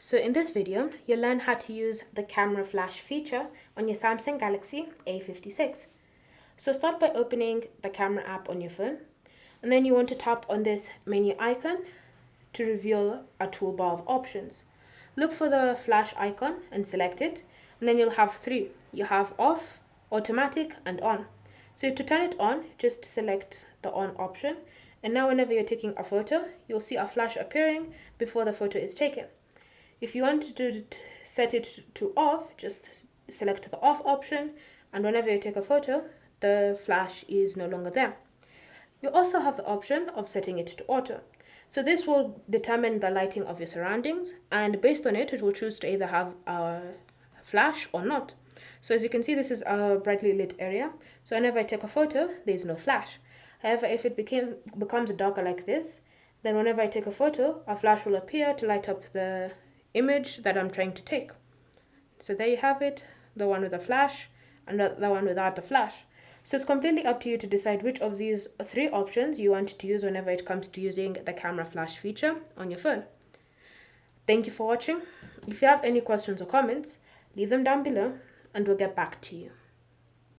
So in this video, you'll learn how to use the camera flash feature on your Samsung Galaxy A56. So start by opening the camera app on your phone, and then you want to tap on this menu icon to reveal a toolbar of options. Look for the flash icon and select it, and then you'll have three. You have off, automatic, and on. So to turn it on, just select the on option, and now whenever you're taking a photo, you'll see a flash appearing before the photo is taken. If you want to set it to off, just select the off option, and whenever you take a photo, the flash is no longer there. You also have the option of setting it to auto. So this will determine the lighting of your surroundings, and based on it, it will choose to either have a flash or not. So as you can see, this is a brightly lit area. So whenever I take a photo, there is no flash. However, if it becomes darker like this, then whenever I take a photo, a flash will appear to light up the image that I'm trying to take. So there you have it, the one with the flash and the one without the flash. So it's completely up to you to decide which of these three options you want to use whenever it comes to using the camera flash feature on your phone. Thank you for watching. If you have any questions or comments, leave them down below and we'll get back to you.